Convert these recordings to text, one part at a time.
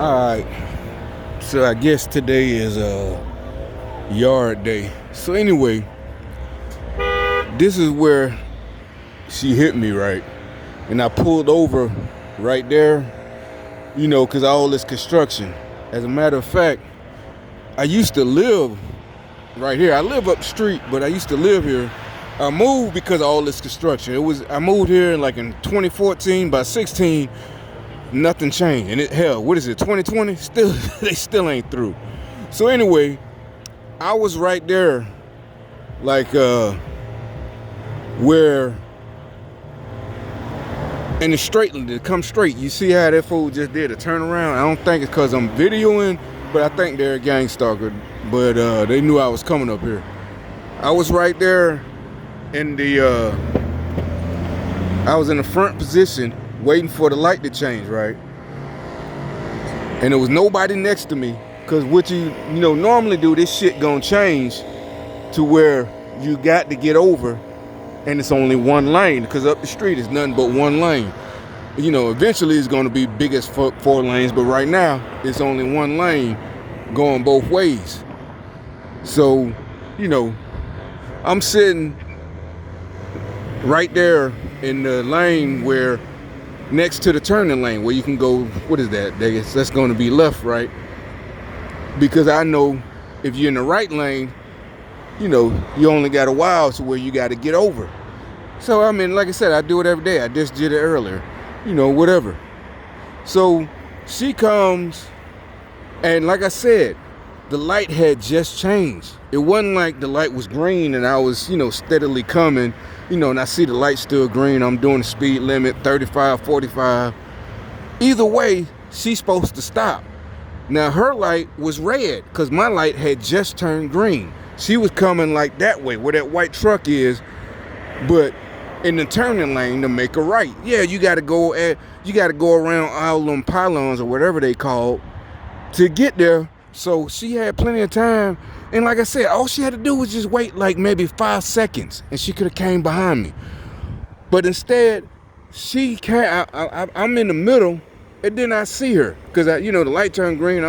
Alright, so I guess today is yard day. So anyway, this is where she hit me, right? And I pulled over right there, because all this construction. As a matter of fact, I used to live right here. I live up the street, but I used to live here. I moved because of all this construction. I moved here in 2014. By 16, nothing changed. And hell, what is it, 2020? They still ain't through. So anyway, I was right there, where in the straight, to come straight. You see how that fool just did a turnaround? I don't think it's because I'm videoing, but I think they're a gang stalker. But they knew I was coming up here. I was right there in I was in the front position waiting for the light to change, right? And there was nobody next to me, because what you normally do, this shit gonna change to where you got to get over, and it's only one lane, because up the street is nothing but one lane. Eventually it's gonna be big as four lanes, but right now it's only one lane going both ways. So, I'm sitting right there in the lane where next to the turning lane where you can go, what is that? That's going to be left, right? Because I know if you're in the right lane, you only got a while to where you got to get over. So, like I said, I do it every day. I just did it earlier, whatever. So she comes, and like I said, the light had just changed. It wasn't like the light was green and I was, steadily coming, and I see the light still green. I'm doing the speed limit, 35, 45. Either way, she's supposed to stop. Now, her light was red because my light had just turned green. She was coming like that way, where that white truck is, but in the turning lane to make a right. Yeah, you got to go around all them pylons or whatever they call to get there. So she had plenty of time, and like I said, all she had to do was just wait maybe 5 seconds, and she could have came behind me. But instead, she can't. I'm in the middle, and then I see her because the light turned green.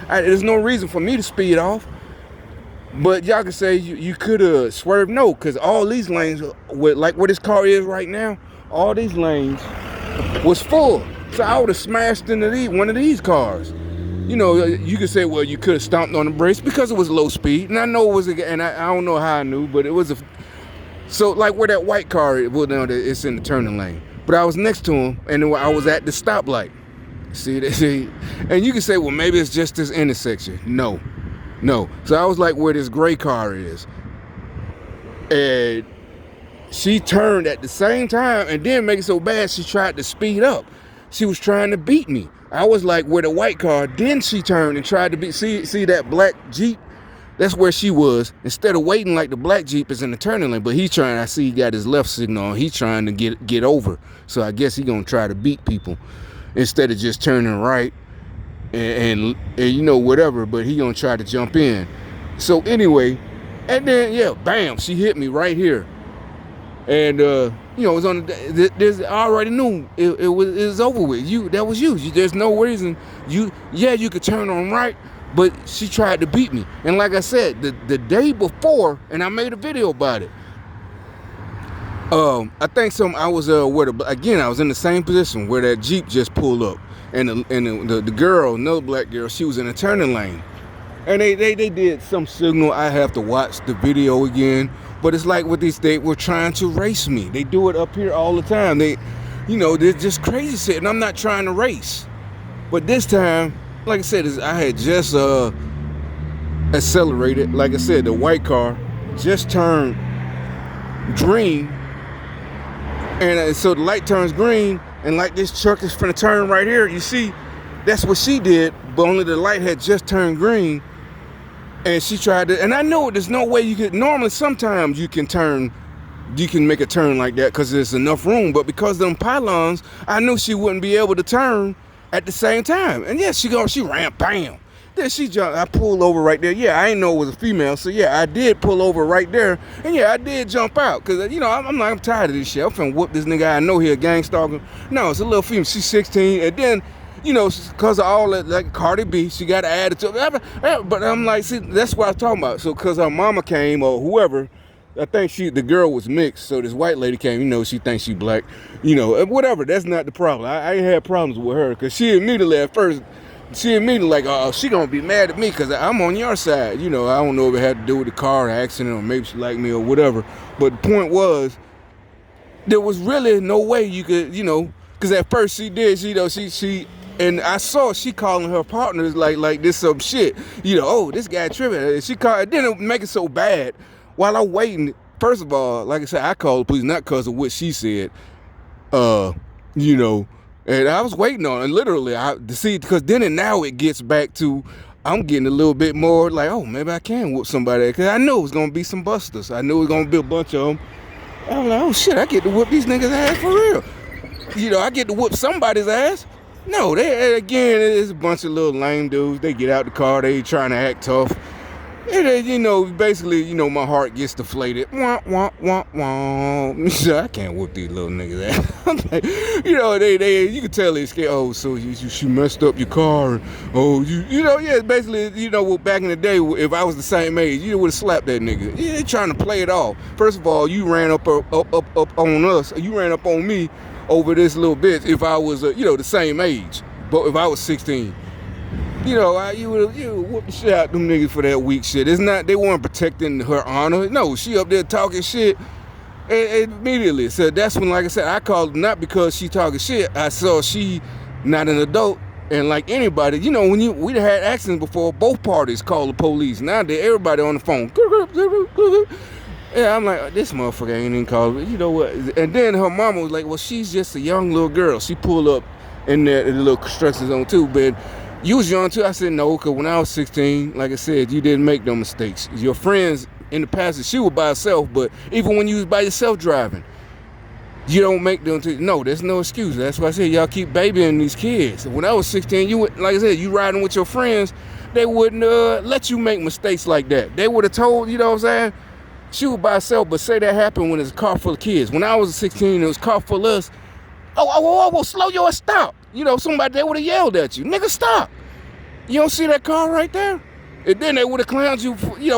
There's no reason for me to speed off. But y'all can say you could have swerved. No, because all these lanes, where this car is right now, all these lanes was full. So I would have smashed into one of these cars. You could say, well, you could have stomped on the brakes because it was low speed. And I know it was, and I don't know how I knew, but it was so where that white car is, well, it's in the turning lane. But I was next to him, and I was at the stoplight. See, and you can say, well, maybe it's just this intersection. No. So I was where this gray car is. And she turned at the same time and didn't make it so bad she tried to speed up. She was trying to beat me. I was where the white car, then she turned and tried to beat, see that black Jeep? That's where she was. Instead of waiting the black Jeep is in the turning lane, but he got his left signal on. He trying to get over. So I guess he gonna try to beat people instead of just turning right and whatever, but he gonna try to jump in. So anyway, and then bam, she hit me right here. And it was on I already knew it was over with. That was you. There's no reason you could turn on right, but she tried to beat me. And like I said, the day before, and I made a video about it. I think I was I was in the same position where that Jeep just pulled up, and the girl, another black girl, she was in the turning lane, and they did some signal. I have to watch the video again. But it's what they were trying to race me. They do it up here all the time. They're just crazy shit. And I'm not trying to race. But this time, like I said, I had just accelerated. Like I said, the white car just turned green. And so the light turns green. And this truck is finna turn right here. You see, that's what she did. But only the light had just turned green. And she tried to, and I know there's no way you could, normally sometimes you can make a turn like that because there's enough room, but because of them pylons, I knew she wouldn't be able to turn at the same time. And she ran, bam. Then she jumped, I pulled over right there. Yeah, I didn't know it was a female, so I did pull over right there. And I did jump out because, I'm tired of this shit. I'm finna whoop this nigga. I know he a gang stalker. No, it's a little female, she's 16. And then because of all that, like Cardi B, she got an attitude. But I'm like, see, that's what I'm talking about. So because her mama came or whoever, I think the girl was mixed. So this white lady came, she thinks she black, whatever. That's not the problem. I ain't had problems with her because she immediately like, oh, she gonna be mad at me because I'm on your side. I don't know if it had to do with the car accident or maybe she liked me or whatever. But the point was, there was really no way you could, because at first she did, she and I saw she calling her partners like this some shit, oh, this guy tripping. And she called, it didn't make it so bad. While I'm waiting, first of all, like I said, I called the police not because of what she said, and I was waiting on it, literally, to see, because then and now it gets back to, I'm getting a little bit more like, oh, maybe I can whoop somebody, because I knew it was going to be some busters. I knew it was going to be a bunch of them. I was like, oh, shit, I get to whoop these niggas' ass for real. I get to whoop somebody's ass. No, again, it's a bunch of little lame dudes. They get out the car, they trying to act tough. And basically, my heart gets deflated. Wah, wah, wah, wah. So I can't whoop these little niggas' ass. They you can tell they scared. Oh, so she messed up your car. Oh, basically, back in the day, if I was the same age, you would have slapped that nigga. Yeah, they trying to play it off. First of all, you ran up on us. You ran up on me over this little bitch if I was, the same age. But if I was 16. You would whoop the shit out them niggas for that weak shit. It's not, they weren't protecting her honor. No, she up there talking shit and immediately. So that's when, like I said, I called not because she talking shit. I saw she not an adult. And like anybody, when we'd had accidents before, both parties call the police. Nowadays, everybody on the phone. Yeah, I'm like, this motherfucker ain't even called. You know what? And then her mama was like, well, she's just a young little girl. She pulled up in the little construction zone too, but you was young too. I said no, because when I was 16, like I said, you didn't make no mistakes. Your friends in the past, she was by herself, but even when you was by yourself driving, you don't make them. No, there's no excuse. That's why I said y'all keep babying these kids. When I was 16, you would, like I said, you riding with your friends, they wouldn't let you make mistakes like that. They would have told, you know what I'm saying? She was by herself, but say that happened when it's a car full of kids. When I was 16, it was a car full of us. Oh, slow your ass, stop. Somebody, they would have yelled at you. Nigga, stop. You don't see that car right there? And then they would have clowned you,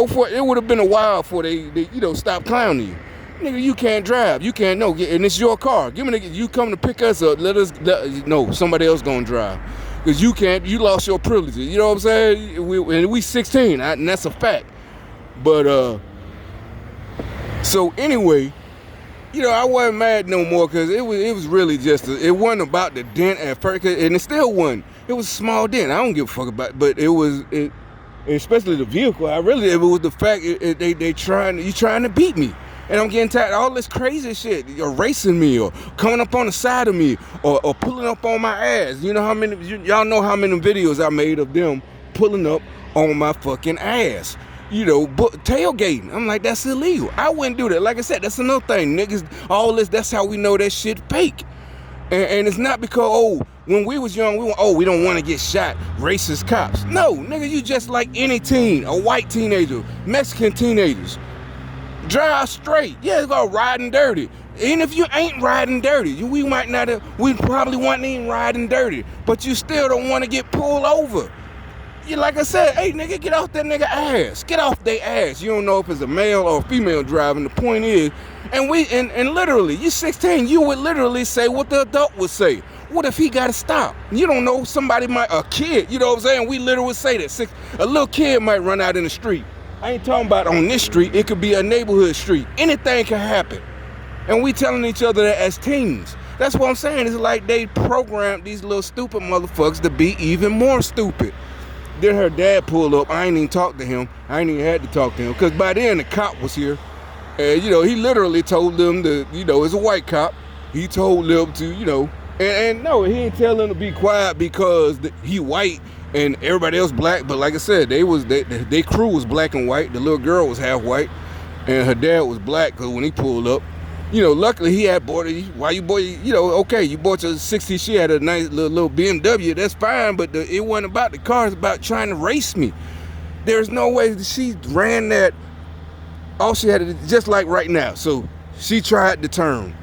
for it would have been a while before they stop clowning you. Nigga, you can't drive. You can't, no, and it's your car. You come to pick us up, no, somebody else gonna drive. Because you can't, you lost your privileges. You know what I'm saying? We 16, and that's a fact. But, so anyway, I wasn't mad no more because it was really just, it wasn't about the dent at first, and it still wasn't. It was a small dent. I don't give a fuck about it, but it especially the vehicle. It was the fact you trying to beat me, and I'm getting tired of all this crazy shit. You're racing me or coming up on the side of me or pulling up on my ass. Y'all know how many videos I made of them pulling up on my fucking ass. But tailgating. I'm like, that's illegal. I wouldn't do that. Like I said, that's another thing. Niggas, all this, that's how we know that shit fake. And it's not because, when we was young, we don't want to get shot, racist cops. No, nigga, you just like any teen, a white teenager, Mexican teenagers. Drive straight. Yeah, go riding dirty. And if you ain't riding dirty, we probably wasn't even riding dirty, but you still don't want to get pulled over. Like I said, hey, nigga, get off that nigga ass. Get off their ass. You don't know if it's a male or a female driving. The point is, and literally, you're 16, you would literally say what the adult would say. What if he got to stop? You don't know, a kid, you know what I'm saying? We literally would say that. A little kid might run out in the street. I ain't talking about on this street. It could be a neighborhood street. Anything can happen. And we telling each other that as teens. That's what I'm saying. It's like they programmed these little stupid motherfuckers to be even more stupid. Then her dad pulled up. I ain't even talked to him. I ain't even had to talk to him. Because by then the cop was here. And, he literally told them to, it's a white cop. He told them to, and no, he didn't tell them to be quiet because he white and everybody else black. But like I said, they crew was black and white. The little girl was half white. And her dad was black because when he pulled up, luckily he had bought it. Why you bought, okay, you bought your 60, she had a nice little BMW, that's fine, but it wasn't about the car, it's about trying to race me. There's no way that she ran that, all she had to do, just like right now. So she tried to turn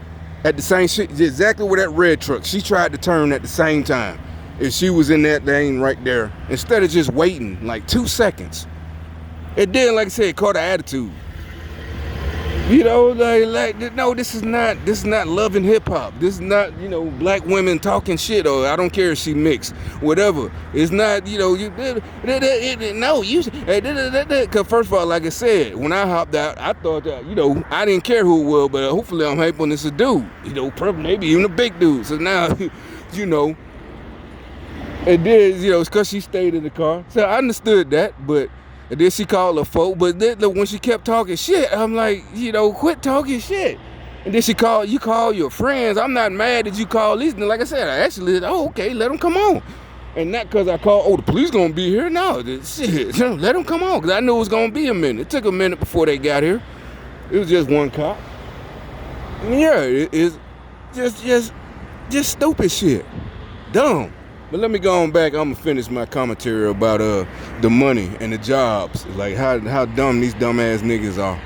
at the same shit, exactly where that red truck, she tried to turn at the same time. if she was in that lane right there, instead of just waiting like 2 seconds. It then, like I said, caught her attitude. You know, like no, this is not loving hip hop. This is not, you know, black women talking shit, or I don't care if she mixed, whatever. It's not, you know, no, you, because first of all, like I said, when I hopped out, I thought that, you know, I didn't care who it was, but hopefully I'm hoping it's a dude, you know, maybe even a big dude. So now, you know, and then, you know, it's because she stayed in the car. So I understood that, but. And then she called her folk, but then when she kept talking shit, I'm like, you know, quit talking shit. And then you call your friends. I'm not mad that you call these. Like I said, I actually, okay, let them come on. And not because I called, the police gonna be here. No, shit, let them come on, because I knew it was gonna be a minute. It took a minute before they got here. It was just one cop. And yeah, it's just stupid shit. Dumb. But let me go on back. I'm gonna finish my commentary about the money and the jobs, like how dumb these dumb ass niggas are.